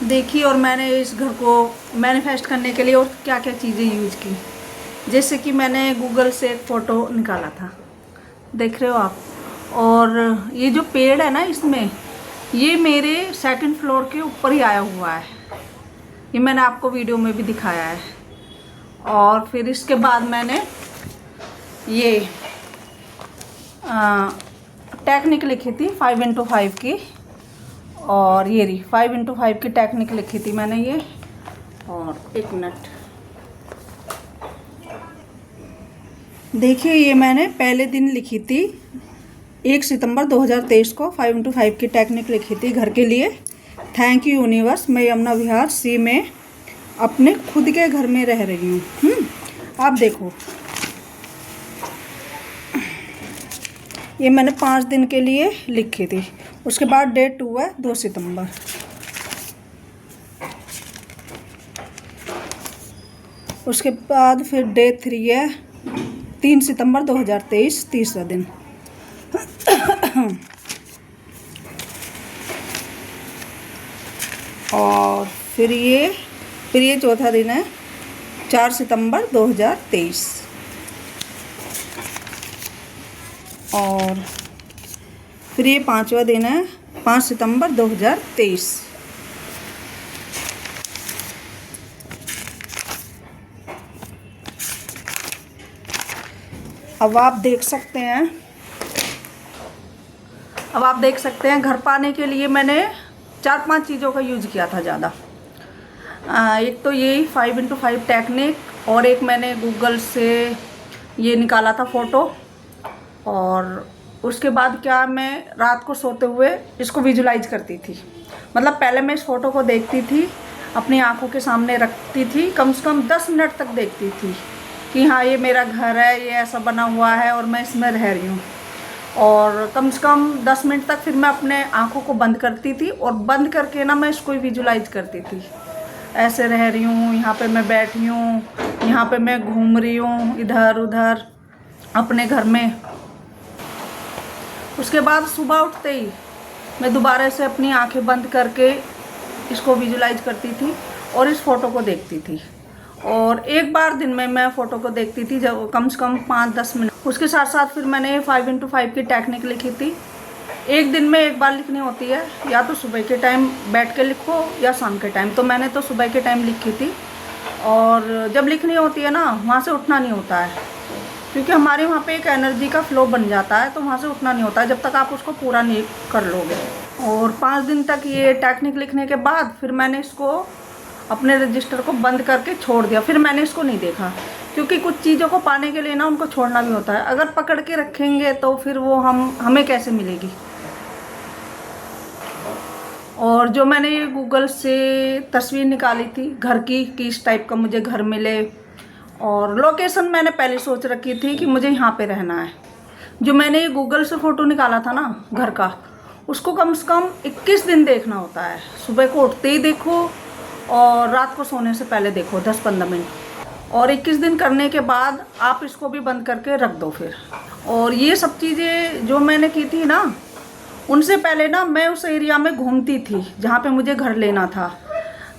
देखी और मैंने इस घर को मैनिफेस्ट करने के लिए और क्या क्या चीज़ें यूज की। जैसे कि मैंने गूगल से एक फ़ोटो निकाला था, देख रहे हो आप। और ये जो पेड़ है ना, इसमें ये मेरे सेकंड फ्लोर के ऊपर ही आया हुआ है। ये मैंने आपको वीडियो में भी दिखाया है। और फिर इसके बाद मैंने ये टेक्निक लिखी थी 5x5 की। और ये रही 5x5 की टेक्निक लिखी थी मैंने ये। और एक मिनट देखिए, ये मैंने पहले दिन लिखी थी 1 सितंबर 2023 को 5x5 की टेक्निक लिखी थी घर के लिए। थैंक यू यूनिवर्स, मैं यमुना विहार सी में अपने खुद के घर में रह रही हूँ। आप देखो, ये मैंने 5 दिन के लिए लिखी थी। उसके बाद डेट 2 है 2 सितंबर। उसके बाद फिर डे 3 है 3 सितंबर 2023, तीसरा दिन। और फिर ये चौथा दिन है 4 सितंबर 2023। और फिर ये 5वां दिन है 5 सितंबर 2023। अब आप देख सकते हैं घर पाने के लिए मैंने 4-5 चीज़ों का यूज किया था ज़्यादा। एक तो यही 5x5 टेक्निक, और एक मैंने गूगल से ये निकाला था फ़ोटो। और उसके बाद क्या, मैं रात को सोते हुए इसको विजुलाइज करती थी। मतलब पहले मैं इस फ़ोटो को देखती थी, अपनी आंखों के सामने रखती थी, कम से कम 10 मिनट तक देखती थी कि हाँ ये मेरा घर है, ये ऐसा बना हुआ है और मैं इसमें रह रही हूँ। और कम से कम 10 मिनट तक फिर मैं अपने आंखों को बंद करती थी, और बंद करके ना मैं इसको विजुलाइज करती थी। ऐसे रह रही हूँ, यहाँ पे मैं बैठी हूँ, यहाँ पे मैं घूम रही हूँ इधर उधर अपने घर में। उसके बाद सुबह उठते ही मैं दोबारा से अपनी आंखें बंद करके इसको विजुलाइज करती थी और इस फ़ोटो को देखती थी। और एक बार दिन में मैं फ़ोटो को देखती थी, जब कम से कम 5-10 मिनट। उसके साथ साथ फिर मैंने 5x5 की टेक्निक लिखी थी। एक दिन में एक बार लिखनी होती है, या तो सुबह के टाइम बैठ के लिखो या शाम के टाइम। तो मैंने तो सुबह के टाइम लिखी थी। और जब लिखनी होती है ना, वहाँ से उठना नहीं होता है, क्योंकि हमारे वहाँ पे एक एनर्जी का फ्लो बन जाता है। तो वहाँ से उठना नहीं होता है जब तक आप उसको पूरा नहीं कर लोगे। और 5 दिन तक ये टेक्निक लिखने के बाद फिर मैंने इसको अपने रजिस्टर को बंद करके छोड़ दिया। फिर मैंने इसको नहीं देखा, क्योंकि कुछ चीज़ों को पाने के लिए ना उनको छोड़ना भी होता है। अगर पकड़ के रखेंगे तो फिर वो हमें कैसे मिलेगी। और जो मैंने ये गूगल से तस्वीर निकाली थी घर की, किस टाइप का मुझे घर मिले, और लोकेशन मैंने पहले सोच रखी थी कि मुझे यहाँ पे रहना है। जो मैंने ये गूगल से फ़ोटो निकाला था ना घर का, उसको कम से कम 21 दिन देखना होता है। सुबह को उठते ही देखो और रात को सोने से पहले देखो 10-15 मिनट। और 21 दिन करने के बाद आप इसको भी बंद करके रख दो फिर। और ये सब चीज़ें जो मैंने की थी ना, उनसे पहले ना मैं उस एरिया में घूमती थी जहाँ पे मुझे घर लेना था,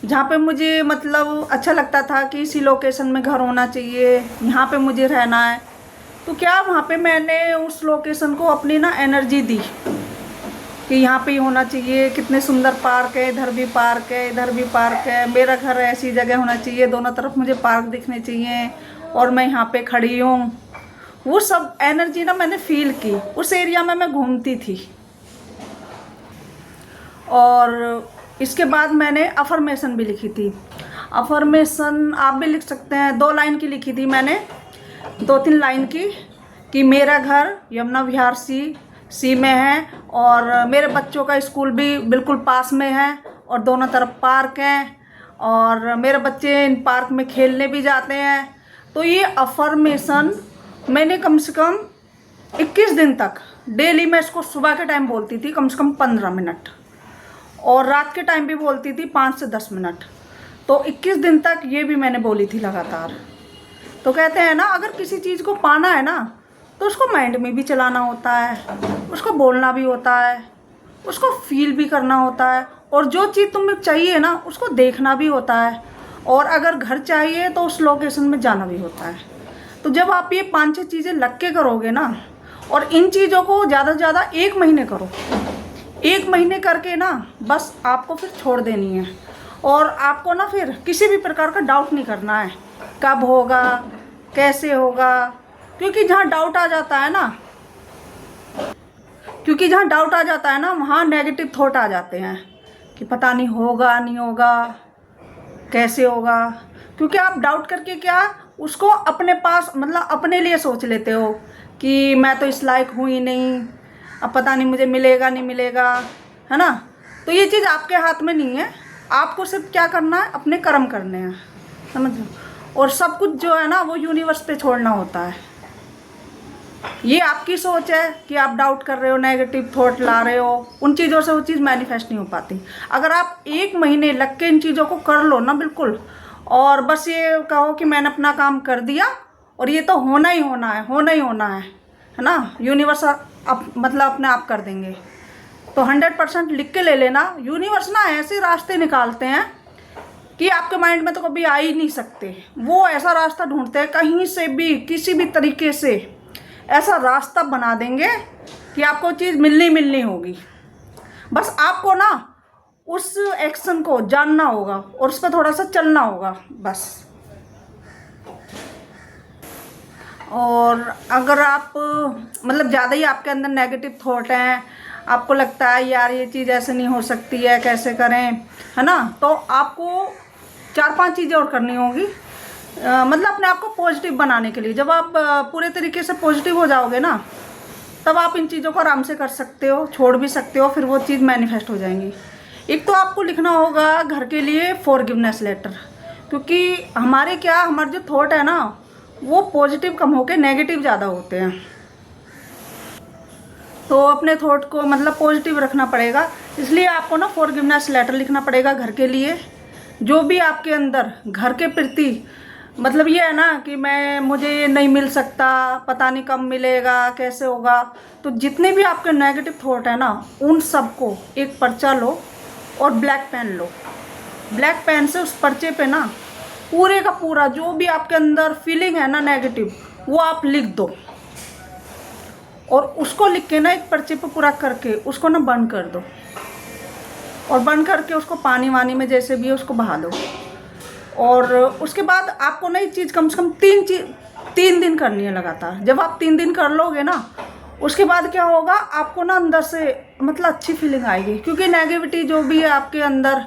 जहाँ पे मुझे मतलब अच्छा लगता था कि इसी लोकेशन में घर होना चाहिए, यहाँ पे मुझे रहना है। तो क्या वहाँ पे मैंने उस लोकेशन को अपनी ना एनर्जी दी कि यहाँ पे ही होना चाहिए। कितने सुंदर पार्क है, इधर भी पार्क है, इधर भी पार्क है, मेरा घर ऐसी जगह होना चाहिए, दोनों तरफ मुझे पार्क दिखने चाहिए और मैं यहाँ पे खड़ी हूँ। वो सब एनर्जी ना मैंने फील की। उस एरिया में मैं घूमती थी। और इसके बाद मैंने अफर्मेशन भी लिखी थी। अफर्मेशन आप भी लिख सकते हैं। 2 लाइन की लिखी थी मैंने, 2-3 लाइन की, कि मेरा घर यमुना विहार सी में है, और मेरे बच्चों का स्कूल भी बिल्कुल पास में है, और दोनों तरफ पार्क हैं, और मेरे बच्चे इन पार्क में खेलने भी जाते हैं। तो ये अफर्मेशन मैंने कम से कम 21 दिन तक डेली मैं इसको सुबह के टाइम बोलती थी कम से कम 15 मिनट, और रात के टाइम भी बोलती थी 5 से 10 मिनट। तो 21 दिन तक ये भी मैंने बोली थी लगातार। तो कहते हैं ना, अगर किसी चीज़ को पाना है ना, तो उसको माइंड में भी चलाना होता है, उसको बोलना भी होता है, उसको फील भी करना होता है, और जो चीज़ तुम्हें चाहिए ना उसको देखना भी होता है, और अगर घर चाहिए तो उस लोकेशन में जाना भी होता है। तो जब आप ये 5-6 चीज़ें लग के करोगे ना, और इन चीज़ों को ज़्यादा से ज़्यादा 1 महीने करो, 1 महीने करके ना बस आपको फिर छोड़ देनी है। और आपको ना फिर किसी भी प्रकार का डाउट नहीं करना है कब होगा, कैसे होगा, क्योंकि जहाँ डाउट आ जाता है ना, वहाँ नेगेटिव थॉट आ जाते हैं कि पता नहीं होगा नहीं होगा, कैसे होगा। क्योंकि आप डाउट करके क्या उसको अपने पास मतलब अपने लिए सोच लेते हो कि मैं तो इस लायक हूँ ही नहीं, अब पता नहीं मुझे मिलेगा नहीं मिलेगा, है ना। तो ये चीज़ आपके हाथ में नहीं है, आपको सिर्फ क्या करना है, अपने कर्म करने हैं, समझ लो। और सब कुछ जो है ना वो यूनिवर्स पे छोड़ना होता है। ये आपकी सोच है कि आप डाउट कर रहे हो, नेगेटिव थॉट ला रहे हो, उन चीज़ों से वो चीज़ मैनिफेस्ट नहीं हो पाती। अगर आप 1 महीने लग के इन चीज़ों को कर लो ना बिल्कुल, और बस ये कहो कि मैंने अपना काम कर दिया और ये तो होना ही होना है, होना ही होना है ना, यूनिवर्स मतलब अपने आप कर देंगे। तो 100% लिख के ले लेना। यूनिवर्स ना ऐसे रास्ते निकालते हैं कि आपके माइंड में तो कभी आ ही नहीं सकते। वो ऐसा रास्ता ढूंढते हैं, कहीं से भी किसी भी तरीके से ऐसा रास्ता बना देंगे कि आपको चीज़ मिलनी होगी। बस आपको ना उस एक्शन को जानना होगा और उस पर थोड़ा सा चलना होगा बस। और अगर आप मतलब ज़्यादा ही आपके अंदर नेगेटिव थॉट हैं, आपको लगता है यार ये चीज़ ऐसे नहीं हो सकती है, कैसे करें, है ना, तो आपको 4-5 चीज़ें और करनी होगी। मतलब अपने आप को पॉजिटिव बनाने के लिए। जब आप पूरे तरीके से पॉजिटिव हो जाओगे ना, तब आप इन चीज़ों को आराम से कर सकते हो, छोड़ भी सकते हो, फिर वो चीज़ मैनिफेस्ट हो जाएंगी। एक तो आपको लिखना होगा घर के लिए फॉरगिवनेस लेटर, क्योंकि हमारे जो थॉट है ना वो पॉजिटिव कम होके नेगेटिव ज़्यादा होते हैं। तो अपने थॉट को मतलब पॉजिटिव रखना पड़ेगा, इसलिए आपको ना फॉरगिवनेस लेटर लिखना पड़ेगा घर के लिए। जो भी आपके अंदर घर के प्रति मतलब ये है ना कि मुझे ये नहीं मिल सकता, पता नहीं कब मिलेगा, कैसे होगा, तो जितने भी आपके नेगेटिव थॉट है ना उन सबको एक पर्चा लो और ब्लैक पेन लो। ब्लैक पेन से उस पर्चे पे ना पूरे का पूरा जो भी आपके अंदर फीलिंग है ना नेगेटिव, वो आप लिख दो। और उसको लिख के ना एक पर्चे पे पूरा करके उसको ना बंद कर दो, और बंद करके उसको पानी वानी में जैसे भी है उसको बहा दो। और उसके बाद आपको ना ये चीज़ कम से कम 3 दिन करनी है लगातार। जब आप 3 दिन कर लोगे ना, उसके बाद क्या होगा, आपको ना अंदर से मतलब अच्छी फीलिंग आएगी, क्योंकि नेगेटिविटी जो भी है आपके अंदर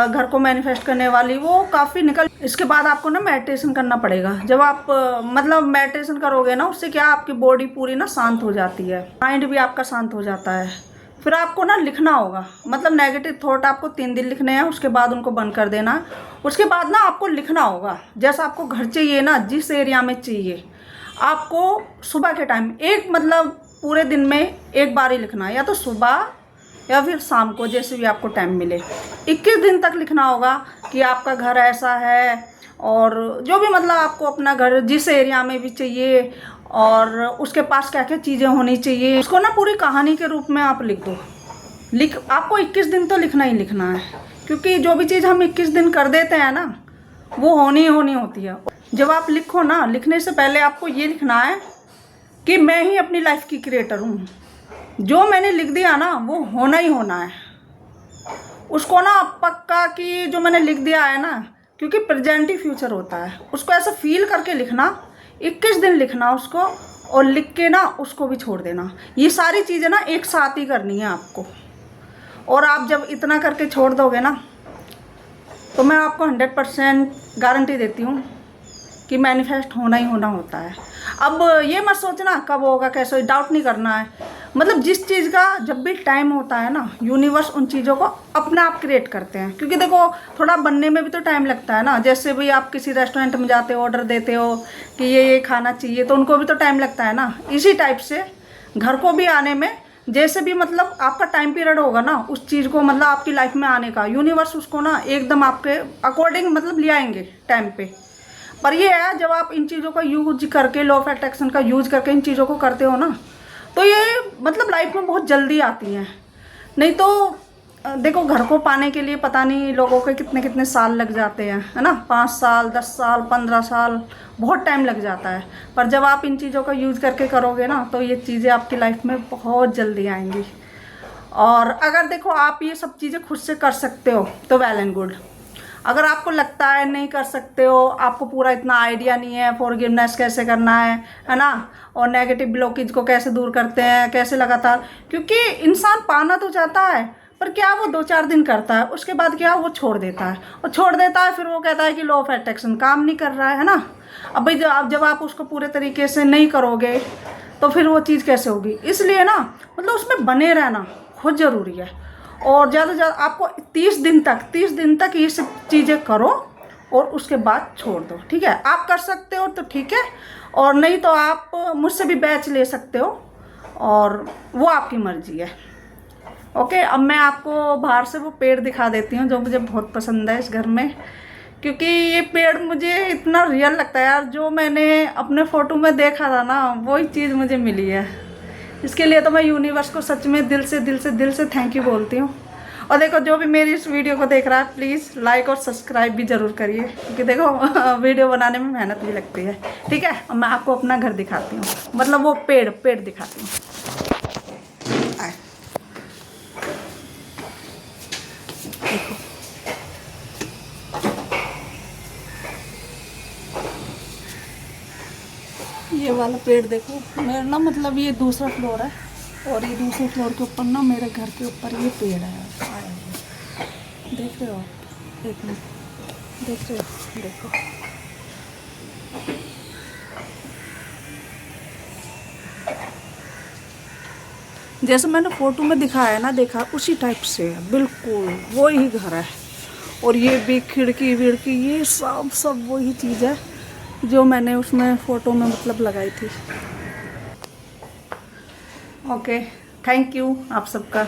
घर को मैनिफेस्ट करने वाली वो काफ़ी निकल। इसके बाद आपको ना मेडिटेशन करना पड़ेगा। जब आप मतलब मेडिटेशन करोगे ना, उससे क्या आपकी बॉडी पूरी ना शांत हो जाती है, माइंड भी आपका शांत हो जाता है। फिर आपको ना लिखना होगा, मतलब नेगेटिव थॉट आपको 3 दिन लिखने हैं, उसके बाद उनको बंद कर देना है। उसके बाद ना आपको लिखना होगा जैसा आपको घर चाहिए ना, जिस एरिया में चाहिए, आपको सुबह के टाइम एक मतलब पूरे दिन में एक बार ही लिखना है, या तो सुबह या फिर शाम को, जैसे भी आपको टाइम मिले। 21 दिन तक लिखना होगा कि आपका घर ऐसा है, और जो भी मतलब आपको अपना घर जिस एरिया में भी चाहिए और उसके पास क्या क्या चीज़ें होनी चाहिए, उसको ना पूरी कहानी के रूप में आप लिख दो। आपको 21 दिन तो लिखना ही लिखना है, क्योंकि जो भी चीज़ हम 21 दिन कर देते हैं ना वो होनी होती है। जब आप लिखो ना, लिखने से पहले आपको ये लिखना है कि मैं ही अपनी लाइफ की क्रिएटर हूँ। जो मैंने लिख दिया ना वो होना ही होना है। उसको ना पक्का कि जो मैंने लिख दिया है ना, क्योंकि प्रेजेंट ही फ्यूचर होता है, उसको ऐसा फील करके लिखना। 21 दिन लिखना उसको, और लिख के ना उसको भी छोड़ देना। ये सारी चीज़ें ना एक साथ ही करनी है आपको। और आप जब इतना करके छोड़ दोगे ना, तो मैं आपको 100% गारंटी देती हूँ कि मैनिफेस्ट होना ही होना होता है। अब ये मत सोचना कब होगा कैसे, डाउट नहीं करना है। मतलब जिस चीज़ का जब भी टाइम होता है ना, यूनिवर्स उन चीज़ों को अपने आप क्रिएट करते हैं। क्योंकि देखो थोड़ा बनने में भी तो टाइम लगता है ना। जैसे भी आप किसी रेस्टोरेंट में जाते हो, ऑर्डर देते हो कि ये खाना चाहिए, तो उनको भी तो टाइम लगता है ना। इसी टाइप से घर को भी आने में जैसे भी मतलब आपका टाइम पीरियड होगा ना उस चीज़ को मतलब आपकी लाइफ में आने का, यूनिवर्स उसको ना एकदम आपके अकॉर्डिंग मतलब ले आएंगे टाइम पे। पर ये है जब आप इन चीज़ों का यूज करके, लॉ ऑफ अट्रैक्शन का यूज करके इन चीज़ों को करते हो ना, तो ये मतलब लाइफ में बहुत जल्दी आती हैं। नहीं तो देखो घर को पाने के लिए पता नहीं लोगों के कितने कितने साल लग जाते हैं, है ना, 5 साल 10 साल 15 साल, बहुत टाइम लग जाता है। पर जब आप इन चीज़ों का यूज़ करके करोगे ना तो ये चीज़ें आपकी लाइफ में बहुत जल्दी आएंगी। और अगर देखो आप ये सब चीज़ें खुद से कर सकते हो तो वेल एंड गुड। अगर आपको लगता है नहीं कर सकते हो, आपको पूरा इतना आइडिया नहीं है फॉरगिवनेस कैसे करना है ना, और नेगेटिव ब्लॉकेज को कैसे दूर करते हैं, कैसे लगातार, क्योंकि इंसान पाना तो चाहता है पर क्या वो 2-4 दिन करता है, उसके बाद क्या वो छोड़ देता है, और छोड़ देता है फिर वो कहता है कि लॉ ऑफ अट्रैक्शन काम नहीं कर रहा है ना। अब भाई जब आप उसको पूरे तरीके से नहीं करोगे तो फिर वो चीज़ कैसे होगी। इसलिए ना मतलब उसमें बने रहना बहुत ज़रूरी है। और ज़्यादा से ज़्यादा आपको 30 दिन तक ये सब चीज़ें करो और उसके बाद छोड़ दो, ठीक है। आप कर सकते हो तो ठीक है, और नहीं तो आप मुझसे भी बैच ले सकते हो, और वो आपकी मर्जी है। ओके, अब मैं आपको बाहर से वो पेड़ दिखा देती हूँ जो मुझे बहुत पसंद है इस घर में, क्योंकि ये पेड़ मुझे इतना रियल लगता है यार। जो मैंने अपने फ़ोटो में देखा था ना वही चीज़ मुझे मिली है। इसके लिए तो मैं यूनिवर्स को सच में दिल से थैंक यू बोलती हूँ। और देखो जो भी मेरी इस वीडियो को देख रहा है प्लीज़ लाइक और सब्सक्राइब भी ज़रूर करिए, क्योंकि देखो वीडियो बनाने में मेहनत भी लगती है, ठीक है। अब मैं आपको अपना घर दिखाती हूँ, मतलब वो पेड़ दिखाती हूँ। देखो ये वाला पेड़ देखो, मेरा ना मतलब ये दूसरा फ्लोर है, और ये दूसरे फ्लोर के ऊपर ना मेरे घर के ऊपर ये पेड़ है। देख रहे हो आप, एक मिनट, देख रहे हो, देखो जैसे मैंने फोटो में दिखाया ना, देखा उसी टाइप से है, बिल्कुल वही घर है। और ये भी खिड़की विड़की ये सब वही चीज़ है जो मैंने उसमें फ़ोटो में मतलब लगाई थी। ओके, थैंक यू आप सबका।